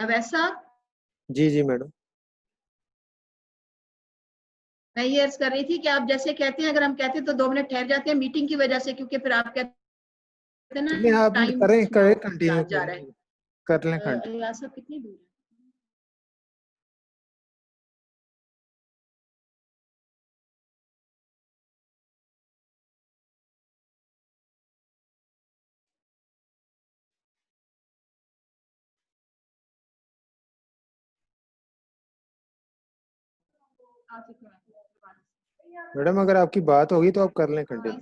अब ऐसा जी जी मैडम। मैं ये अर्ज कर रही थी कि आप जैसे कहते हैं, अगर हम कहते हैं तो 2 मिनट ठहर जाते हैं मीटिंग की वजह से, क्योंकि फिर आप कहते हैं चलिए ना आप टाइम करें करें कंटिन्यू जा रहा है। कर लें कंटिन्यू। ऐसा कितनी दूर है? मैडम अगर आपकी बात होगी तो आप कर लें कंटिन्यू।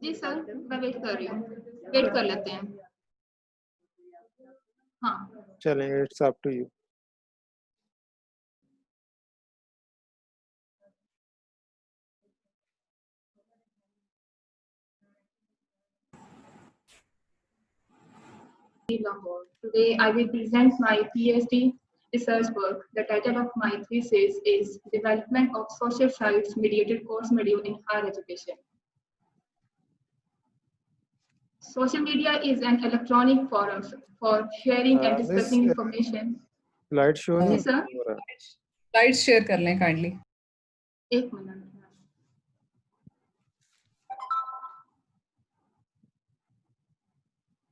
जी सर, मैं वेट कर रही हूँ, वेट कर लेते हैं। हाँ चलें, it's up to you. Lahore. Today I will present my PhD research work. The title of my thesis is Development of Social Science Mediated Course Module in Higher Education. Social media is an electronic forum for sharing and discussing information. Slide show नहीं sir. हो रहा। Slides share कर लें kindly. एक minute.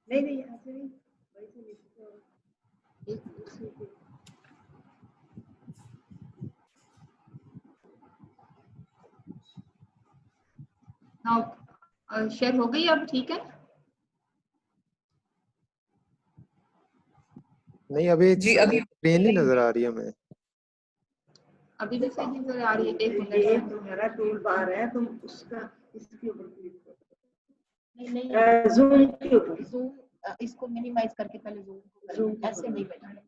नहीं ऐसे नहीं, now share हो गई, अब ठीक है? नहीं अभी जी अभी स्क्रीन नहीं नजर आ रही है हमें। अभी भी सही नजर आ रही है। एक मिनट, ये तुम्हारा टूल बार है, तुम उसका इसके ऊपर क्लिक करो। नहीं जूम के ऊपर, जूम इसको मिनिमाइज करके पहले जूम ऐसे नहीं बैठाना।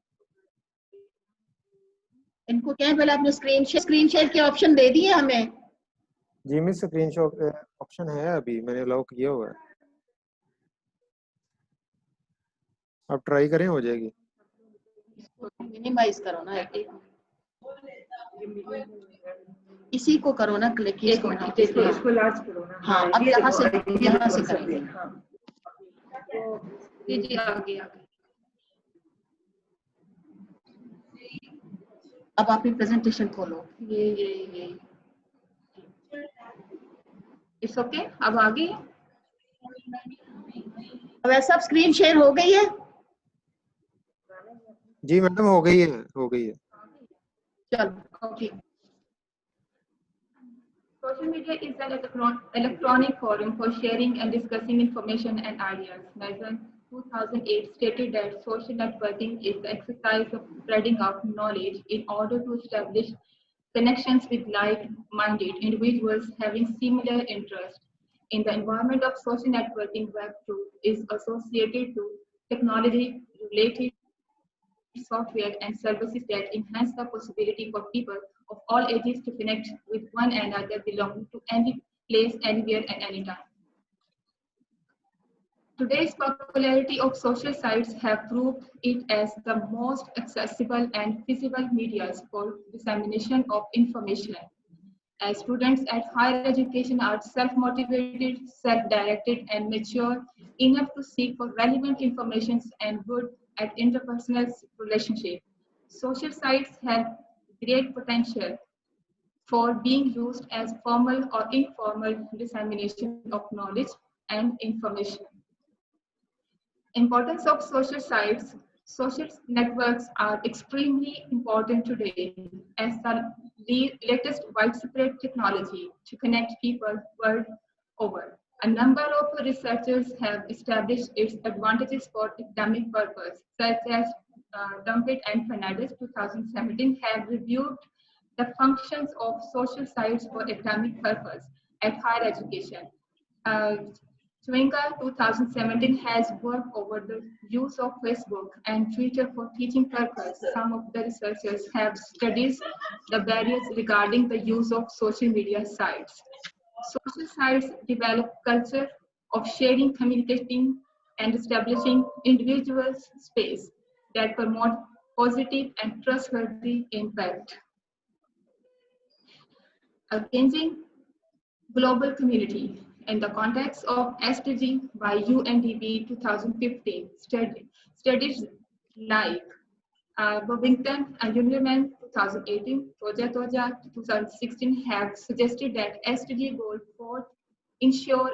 इनको क्या है, पहले आपने स्क्रीन शेयर के ऑप्शन दे दिए हमें। जी में स्क्रीन शॉट ऑप्शन है, अभी मैंने अलाउ किया हुआ है। आप ट्राई करें, हो जाएगी। मिनिमाइज करो ना, इसी को करो ना क्लिक, इसको लार्ज करो ना। हाँ अब यहाँ से करेंगे। हाँ जी आगे। अब आप प्रेजेंटेशन खोलो। ये इट्स ओके। अब आगे, अब ऐसा अब स्क्रीन शेयर हो गई है। जी मैडम हो गई है। चलो okay. Social media is an electronic forum for sharing and discussing information and ideas. NISN 2008 stated that social networking is the exercise of spreading out knowledge in order to establish connections with like-minded individuals having similar interests. In the environment of social networking, Web2 is associated to technology-related software and services that enhance the possibility for people of all ages to connect with one another belonging to any place, anywhere, and anytime. Today's popularity of social sites have proved it as the most accessible and feasible medias for dissemination of information. As students at higher education are self-motivated, self-directed, and mature enough to seek for relevant information and good at interpersonal relationships, social sites have great potential for being used as formal or informal dissemination of knowledge and information. Importance of social sites. Social networks are extremely important today as the latest widespread technology to connect people world over. A number of researchers have established its advantages for academic purpose, such as Dumpit and Fernandez 2017 have reviewed the functions of social sites for academic purpose at higher education. Chwenga 2017 has worked over the use of Facebook and Twitter for teaching purposes. Some of the researchers have studied the barriers regarding the use of social media sites. Social sites develop culture of sharing, communicating, and establishing individual space that promote positive and trustworthy impact. Against global community. In the context of SDG by UNDP 2015, studies like Bovington and Uniman 2018, Toja 2016 have suggested that SDG goal 4 ensure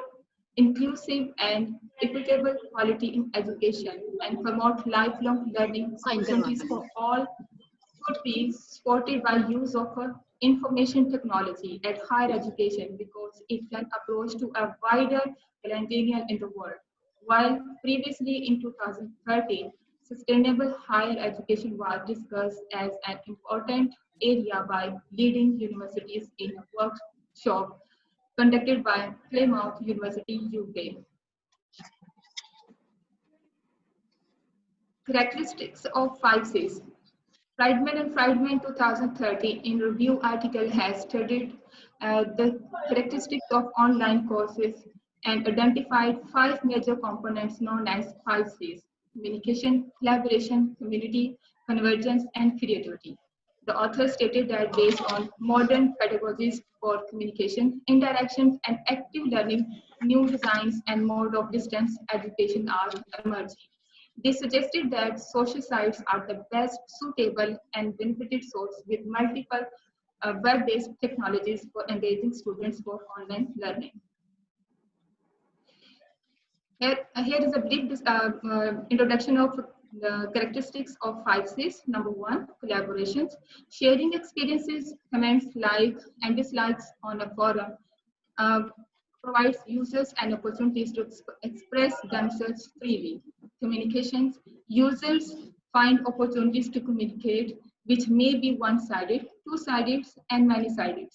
inclusive and equitable quality in education and promote lifelong learning opportunities for all could be supported by use of information technology at higher education because it can approach to a wider millennial in the world. While previously in 2013, sustainable higher education was discussed as an important area by leading universities in a workshop conducted by Plymouth University, UK. Characteristics of 5Cs. Friedman and Friedman 2013 in review article has studied the characteristics of online courses and identified 5 major components known as 5Cs: communication, collaboration, community, convergence, and creativity. The author stated that based on modern pedagogies for communication, interactions, and active learning, new designs and mode of distance education are emerging. They suggested that social sites are the best suitable and benefited source with multiple web-based technologies for engaging students for online learning. Here is a brief introduction of the characteristics of 5Cs. Number 1, collaborations. Sharing experiences, comments, likes, and dislikes on a forum uh, provides users an opportunities to express themselves freely. Communications. Users find opportunities to communicate which may be one-sided, two-sided, and many-sided.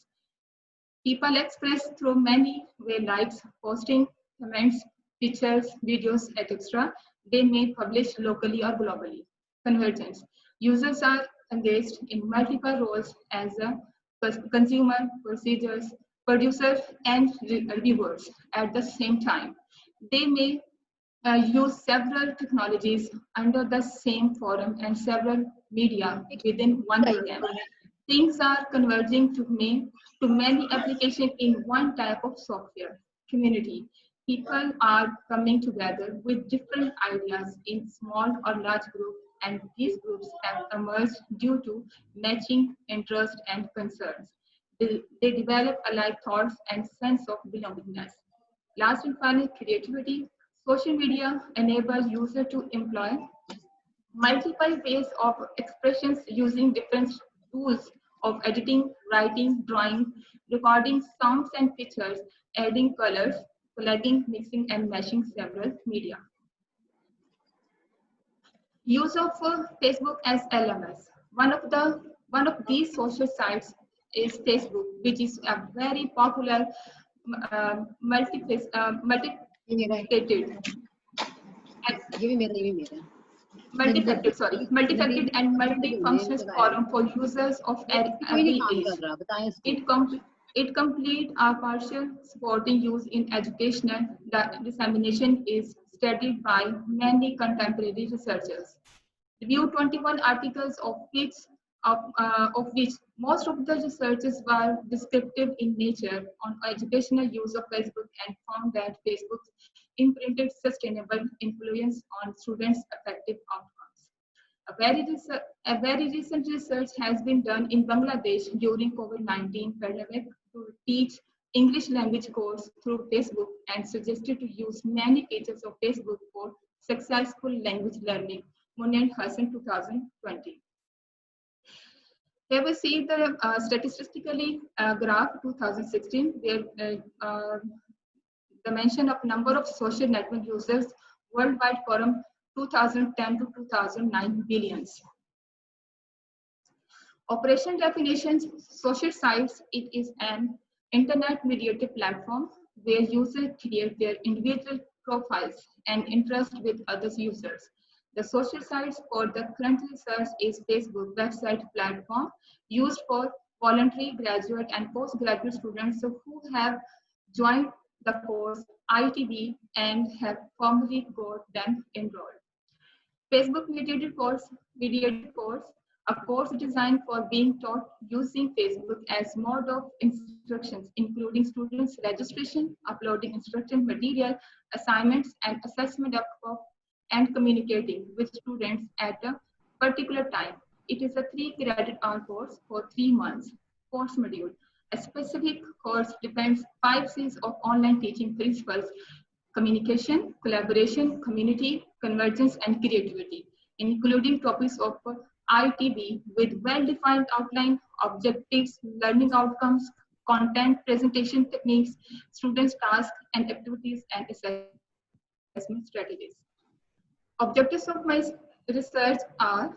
People express through many way likes, posting, comments, pictures, videos, etc. They may publish locally or globally. Convergence. Users are engaged in multiple roles as a consumer, procedures, producers, and reviewers at the same time. They may use several technologies under the same forum and several media within one program. Things are converging to many applications in one type of software. Community. People are coming together with different ideas in small or large groups, and these groups have emerged due to matching interests and concerns. They develop alike thoughts and sense of belongingness. Last and final, creativity. Social media enables users to employ multiple ways of expressions using different tools of editing, writing, drawing, recording sounds and pictures, adding colors, plugging, mixing, and meshing several media. Use of Facebook as LMS. One of these social sites is Facebook, which is a very popular multifaceted multifaceted and multi-functions forum for users of every age. It complete or partial supporting use in educational dissemination is studied by many contemporary researchers. Review 21 articles of which most of the researches were descriptive in nature on educational use of Facebook and found that Facebook's imprinted sustainable influence on students' effective outcomes. A very recent research has been done in Bangladesh during COVID-19 pandemic to teach English language course through Facebook and suggested to use many features of Facebook for successful language learning. Munir Hassan 2020. Here we see the statistically graph 2016 where the mention of number of social network users worldwide from 2010 to 2009 billions. Operation definitions, social sites, it is an internet mediated platform where users create their individual profiles and interact with other users. The social sites for the current research is Facebook website platform used for voluntary graduate and postgraduate students who have joined the course ITB and have formally got them enrolled. Facebook mediated course A course designed for being taught using Facebook as mode of instructions, including students' registration, uploading instruction material, assignments, and assessment and communicating with students at a particular time. It is a 3 credit hour course for 3 months. Course module. A specific course depends 5 C's of online teaching principles: communication, collaboration, community, convergence, and creativity, including topics of ITB with well-defined outline, objectives, learning outcomes, content, presentation techniques, students' tasks and activities, and assessment strategies. Objectives of my research are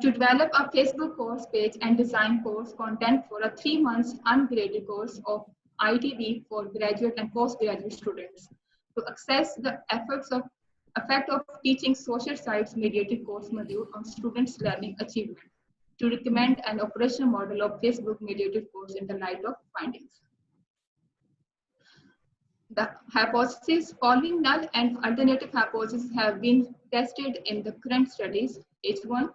to develop a Facebook course page and design course content for a 3 months ungraded course of ITB for graduate and postgraduate students. To assess the effect of teaching social science mediated course module on students' learning achievement. To recommend an operational model of Facebook mediated course in the light of findings. The hypotheses following null and alternative hypotheses have been tested in the current studies. H1,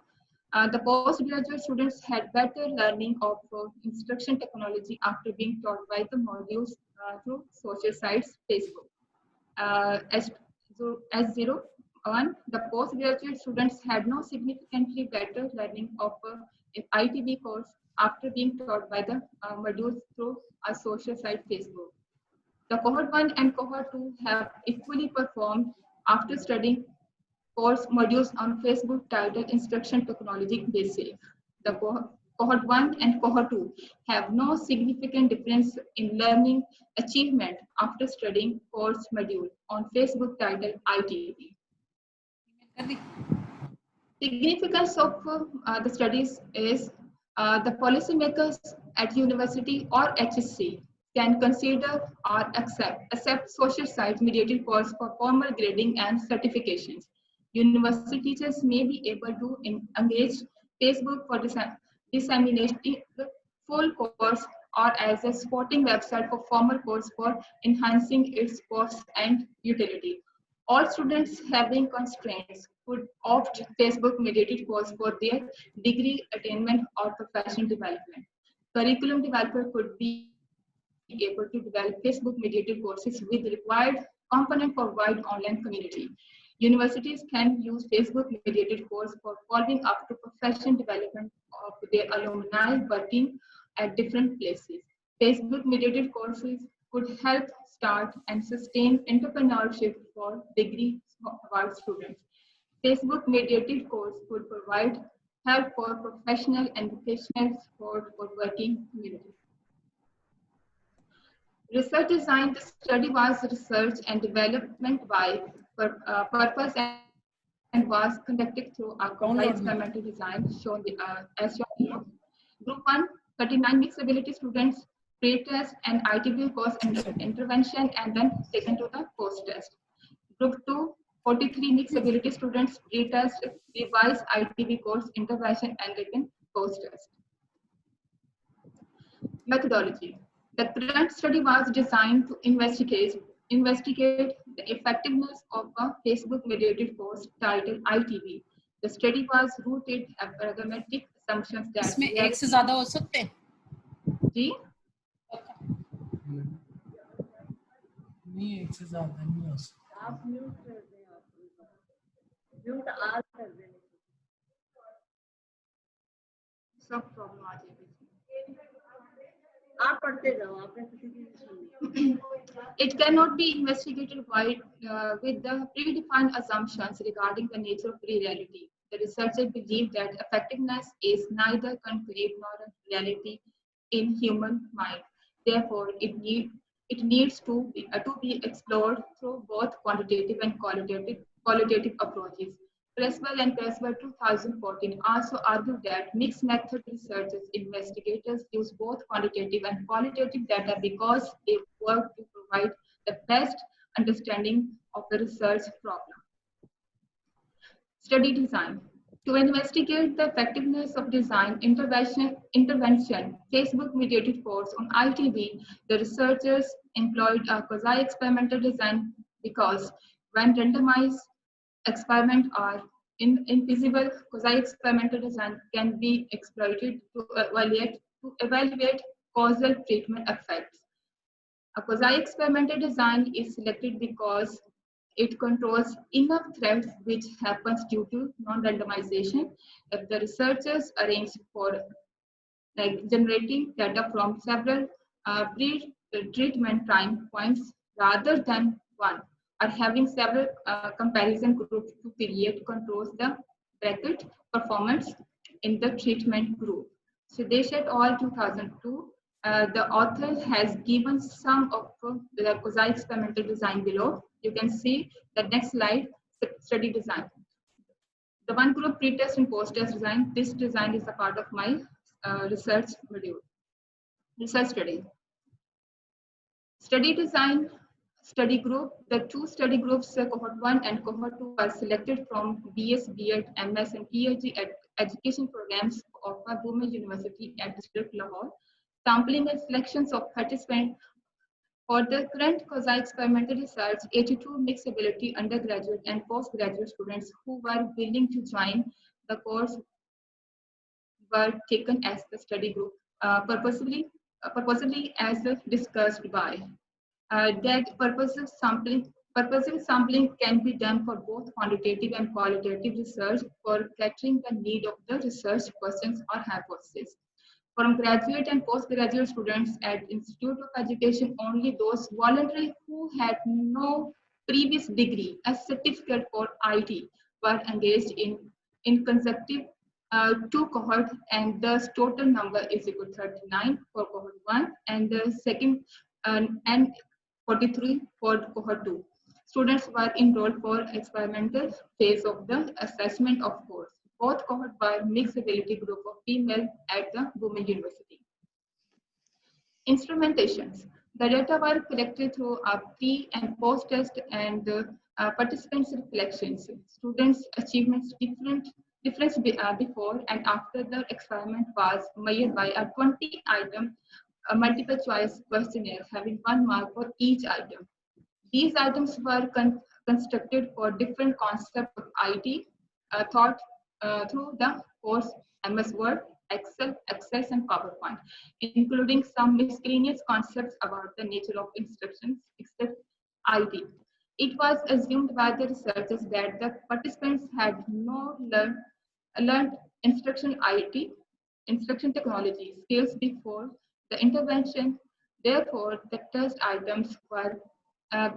the postgraduate students had better learning of instruction technology after being taught by the modules through social sites, Facebook. S01, the postgraduate students had no significantly better learning of ITB course after being taught by the modules through a social site, Facebook. The cohort 1 and cohort 2 have equally performed after studying course modules on Facebook titled Instruction Technology Basic. The cohort 1 and cohort 2 have no significant difference in learning achievement after studying course module on Facebook titled ITB. Significance of the studies is the policymakers at university or HSC can consider or accept social site mediated course for formal grading and certifications. University teachers may be able to engage Facebook for disseminating the full course or as a supporting website for formal course for enhancing its course and utility. All students having constraints could opt Facebook mediated course for their degree attainment or professional development. Curriculum developer could be able to develop Facebook mediated courses with required component for wide online community. Universities can use Facebook mediated course for following up to professional development of their alumni working at different places. Facebook mediated courses could help start and sustain entrepreneurship for degree award students. Facebook mediated course could provide help for professional and vocational support for working community. Research design. The study was research and development by purpose and was conducted through a complex experimental design shown as shown below. Group 1, 39 mixed ability students, pre-test and ITB course intervention and then taken to the post-test. Group 2, 43 mixed ability students, pre-test, revised ITB course intervention and taken post-test. Methodology. The current study was designed to investigate the effectiveness of a Facebook mediated course titled ITB. The study was rooted in pragmatic assumptions that इसमें एक से ज़्यादा हो सकते हैं? जी नहीं, एक से ज़्यादा नहीं हो सकता। आप म्यूट कर दें, आप म्यूट ऑल कर दें। सब प्रॉब्लम आ जाएगी। आप पढ़ते जाओ, आपने किसी की नहीं सुनी। It cannot be investigated with the predefined assumptions regarding the nature of reality. The researchers believe that effectiveness is neither concrete nor a reality in human mind. Therefore, it needs to be explored through both quantitative and qualitative approaches. Creswell and Creswell 2014 also argued that mixed method researchers investigators use both quantitative and qualitative data because they work to provide the best understanding of the research problem. Study design. To investigate the effectiveness of design intervention Facebook mediated course on ITB, the researchers employed a quasi-experimental design because when randomized experiments are infeasible quasi-experimental design can be exploited to evaluate causal treatment effects. A quasi-experimental design is selected because it controls enough threats which happens due to non-randomization. If the researchers arrange for generating data from several pre-treatment time points rather than one, or having several comparison groups to create controls the bracket performance in the treatment group. Sudesh et al. 2002. The author has given some of the quasi-experimental design below. You can see the next slide, study design. The one group pre-test and post-test design. This design is a part of my research module. Research study. Study design, study group. The two study groups, cohort 1 and cohort 2, are selected from BS, B.Ed, MS, and PhD education programs of Women University at District Lahore. Sampling and selections of participants. For the current quasi-experimental research, 82 mixed ability undergraduate and postgraduate students who were willing to join the course were taken as the study group, purposely as discussed by. That purposive sampling can be done for both quantitative and qualitative research for catering the need of the research questions or hypotheses. From graduate and postgraduate students at Institute of Education, only those voluntary who had no previous degree, a certificate or IT, were engaged in consecutive two cohorts, and thus total number is equal to 39 for cohort 1 and the second and 43 for cohort 2. Students were enrolled for experimental phase of the assessment of course. Both cohorts were mixed ability group of female at the Women University. Instrumentations. The data were collected through a pre and post test and participants' reflections. Students' achievements difference before and after the experiment was measured by a 20-item multiple choice questionnaire having 1 mark for each item. These items were constructed for different concepts of IT taught through the course MS Word, Excel, Access, and PowerPoint, including some miscellaneous concepts about the nature of instructions, except IT. It was assumed by the researchers that the participants had no learned instruction technology skills before the intervention. Therefore, the test items were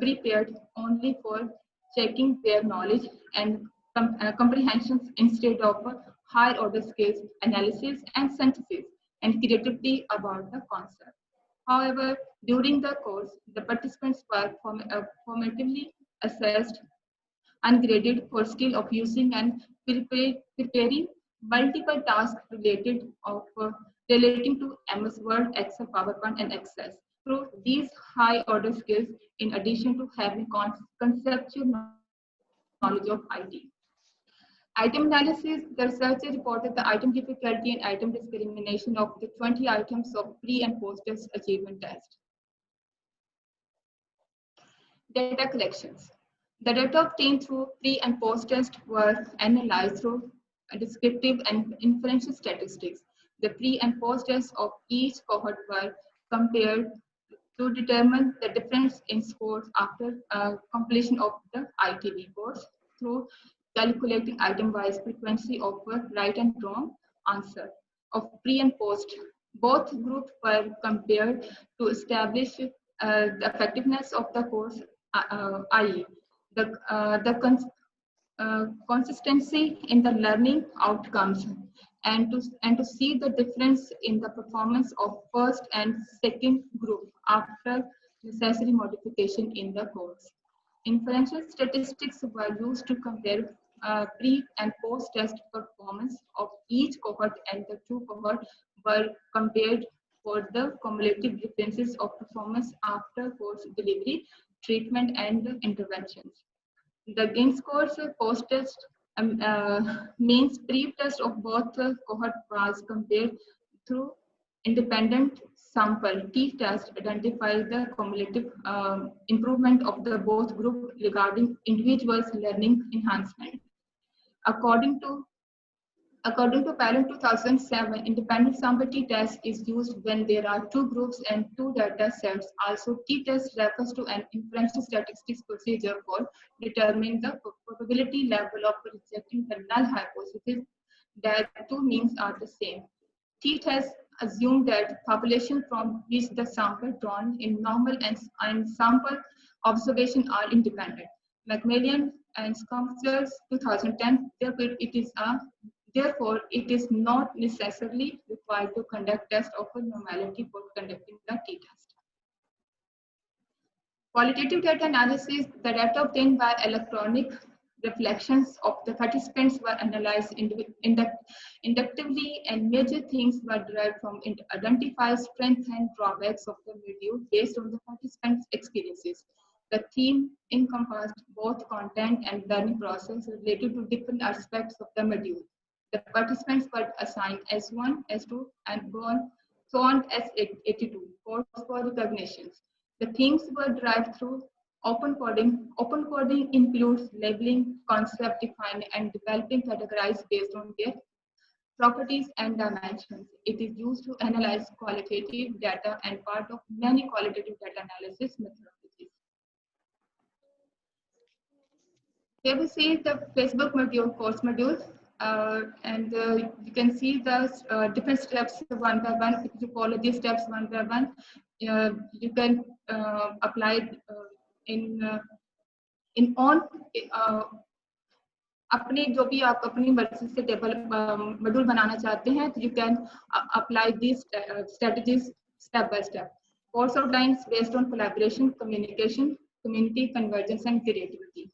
prepared only for checking their knowledge and comprehensions instead of higher order skills, analysis and synthesis, and creativity about the concept. However, during the course, the participants were formatively assessed and graded for skill of using and preparing multiple tasks relating to MS Word, Excel, PowerPoint, and Access. Through these high order skills, in addition to having conceptual knowledge of IT. Item analysis, the researcher reported the item difficulty and item discrimination of the 20 items of pre and post-test achievement test. Data collections. The data obtained through pre and post-test were analyzed through descriptive and inferential statistics. The pre and post-test of each cohort were compared to determine the difference in scores after completion of the ITV course through calculating item-wise frequency of right and wrong answer of pre and post. Both groups were compared to establish the effectiveness of the course, i.e. the consistency in the learning outcomes, and to see the difference in the performance of first and second group after necessary modification in the course. Inferential statistics were used to compare pre and post-test performance of each cohort, and the two cohorts were compared for the cumulative differences of performance after course delivery, treatment, and interventions. The gain scores post-test means pre-test of both cohort was compared through independent sample t-test identify the cumulative improvement of the both group regarding individuals' learning enhancement. According to Palin 2007, independent sample t-test is used when there are two groups and two data sets. Also, t-test refers to an inferential statistics procedure for determining the probability level of rejecting the null hypothesis that two means are the same. T-test assume that population from which the sample drawn in normal and sample observation are independent. McMillan and Schumacher 2010, therefore, it is not necessarily required to conduct test of a normality for conducting the t-test. Qualitative data analysis, the data obtained by electronic reflections of the participants were analyzed inductively, and major things were derived from identify strengths and drawbacks of the module based on the participants' experiences. The theme encompassed both content and learning process related to different aspects of the module. The participants were assigned S1, S2, and so on S82 for recognitions. The themes were derived through open coding. Open coding includes labeling, concept defining, and developing categories based on their properties and dimensions. It is used to analyze qualitative data and part of many qualitative data analysis methodologies. Here we see the Facebook module, course modules. You can see the different steps one by one. If you follow these steps one by one, you can apply in on अपने जो भी आप अपनी मर्जी से table module बनाना चाहते हैं, तो you can apply these strategies step by step. Course outlines based on collaboration, communication, community convergence, and creativity.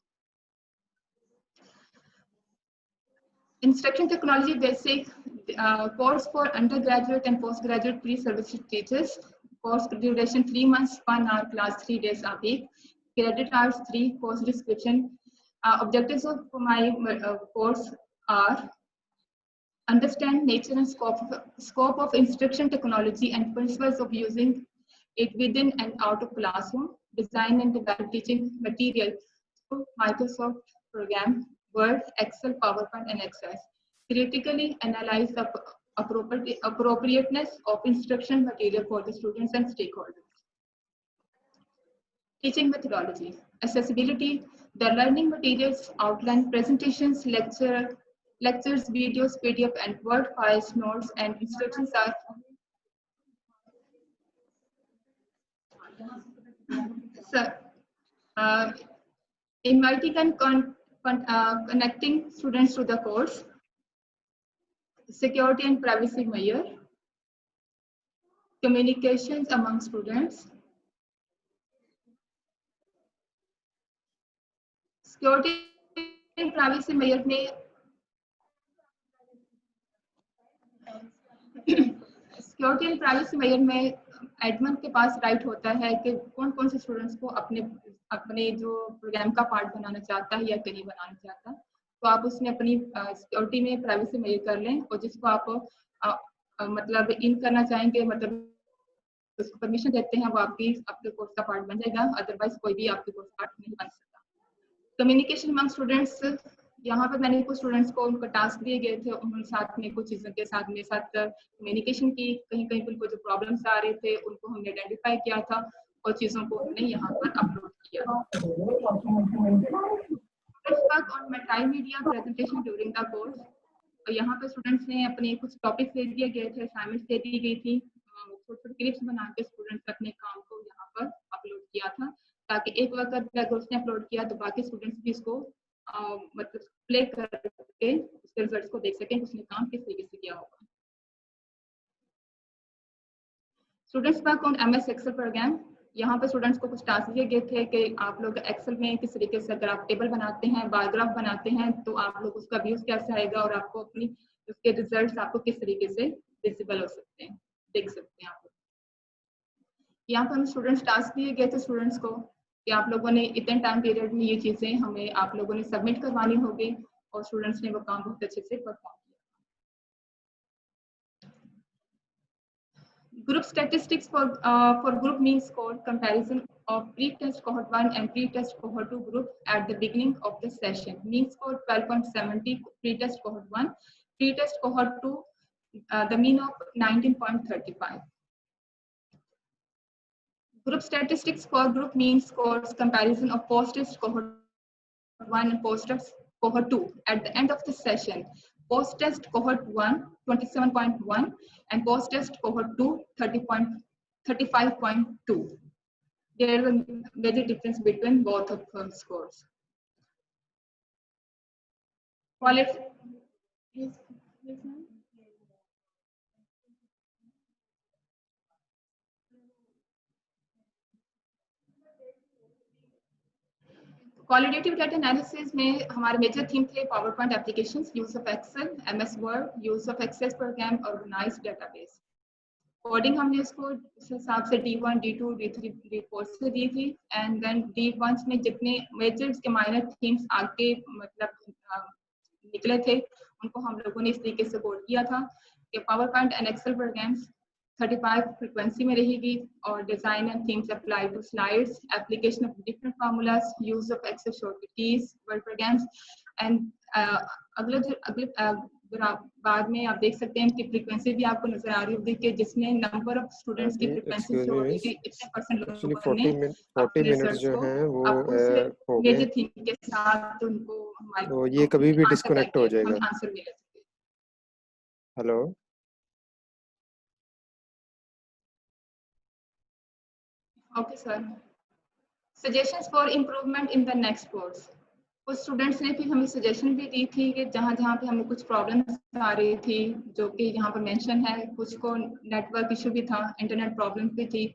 Instruction technology basic course for undergraduate and postgraduate pre-service teachers. Course duration 3 months, 1 hour class, 3 days a week. Credit hours 3. Course description. Objectives of my course are understand nature and scope of instruction technology and principles of using it within and out of classroom. Design and develop teaching material through Microsoft program, Word, Excel, PowerPoint, and Access. Critically analyze the appropriateness of instruction material for the students and stakeholders. Teaching methodology. Accessibility. The learning materials, outline, presentations, lectures, videos, PDF, and Word files, notes, and instructions are inviting and connecting students to the course. Security and privacy measure. Communications among students. Security and privacy measure में security and privacy major में admin के पास right होता है कि कौन कौन से students को अपने जो प्रोग्राम का पार्ट बनाना चाहता है या नहीं बनाना चाहता, तो आप उसमें अपनी सिक्योरिटी में प्राइवेसी मेजर कर लें, और जिसको आप मतलब इन करना चाहेंगे, मतलब उसको परमिशन देते हैं, वो आपके कोर्स का पार्ट बन जाएगा, अदरवाइज कोई भी आपके कोर्स पार्ट नहीं बन सकता। कम्युनिकेशन अमंग स्टूडेंट्स, यहाँ पर मैंने कुछ स्टूडेंट्स को उनको टास्क दिए गए थे, उन्होंने साथ में कुछ चीज़ों के साथ मेरे साथ कम्युनिकेशन की, कहीं कहीं उनको जो प्रॉब्लम्स आ रहे थे उनको हमने आइडेंटिफाई किया था और चीज़ों को हमने यहाँ पर अपलोड किया। On multimedia presentation during the course, और यहाँ पर स्टूडेंट्स ने अपने कुछ टॉपिक्स दे दिए गए थे, असाइनमेंट्स दे दी गई थी, छोटे क्लिप्स बना के स्टूडेंट्स अपने काम को यहाँ पर अपलोड किया था, ताकि एक वक्त अगर उसने अपलोड किया तो बाकी स्टूडेंट्स भी इसको मतलब प्ले करके उसके रिजल्ट्स को देख सकें, उसने काम किस तरीके से किया होगा। Students work on MS Excel program, यहाँ पर स्टूडेंट्स को कुछ टास्क दिए गए थे कि आप लोग एक्सेल में किस तरीके से अगर आप टेबल बनाते हैं, बार ग्राफ बनाते हैं, तो आप लोग उसका व्यूज कैसे आएगा और आपको अपनी उसके रिजल्ट्स आपको किस तरीके से विजिबल हो सकते हैं, देख सकते हैं आप लोग। यहाँ पर हमें स्टूडेंट्स टास्क दिए गए थे स्टूडेंट्स को कि आप लोगों ने इतने टाइम पीरियड में ये चीज़ें हमें आप लोगों ने सबमिट करवानी होगी, और स्टूडेंट्स ने वो काम बहुत अच्छे से परफॉर्म किया। Group statistics for group mean score comparison of pre-test cohort 1 and pre-test cohort 2 group at the beginning of the session. Mean score 12.70 pre-test cohort 1, pre-test cohort 2 the mean of 19.35. Group statistics for group mean scores comparison of post-test cohort 1 and post-test cohort 2 at the end of the session. Post-test cohort 1 27.1 and post-test cohort 2 35.2. There is a major difference between both of the scores. Qualitative data analysis में हमारे major theme थे PowerPoint applications, use of Excel, MS Word, use of access program, organised database. Coding हमने इसको उस हिसाब से D1, D2, D3, D4 से दी थी एंड देन D1 में जितने मेजर के माइनर थीम्स आगे मतलब निकले थे उनको हम लोगों ने इस तरीके से कोड किया था कि PowerPoint and Excel programs 35 frequency में रहेगी और design and themes apply to slides, application of different formulas, use of Excel shortcuts, Word programs and अगले बाद में आप देख सकते हैं कि फ्रीक्वेंसी भी आपको नजर आ रही होगी कि जिसमें नंबर ऑफ स्टूडेंट्स की फ्रीक्वेंसी जो होगी कि इतने परसेंट लोगों ने 40 मिनट्स जो हैं वो हो मेजर गए, थीम के साथ उनको हमारे तो ये कभी भी डिस्कनेक्ट हो जाएगा। आंसर मिल सकते। Hello, Okay, sir. Suggestions for improvement in the next course. कुछ स्टूडेंट्स ने फिर हमें सजेशन भी दी थी कि जहाँ पे हमें कुछ प्रॉब्लम्स आ रही थी जो कि यहाँ पर मेंशन है, कुछ को नेटवर्क इशू भी था, इंटरनेट प्रॉब्लम भी थी,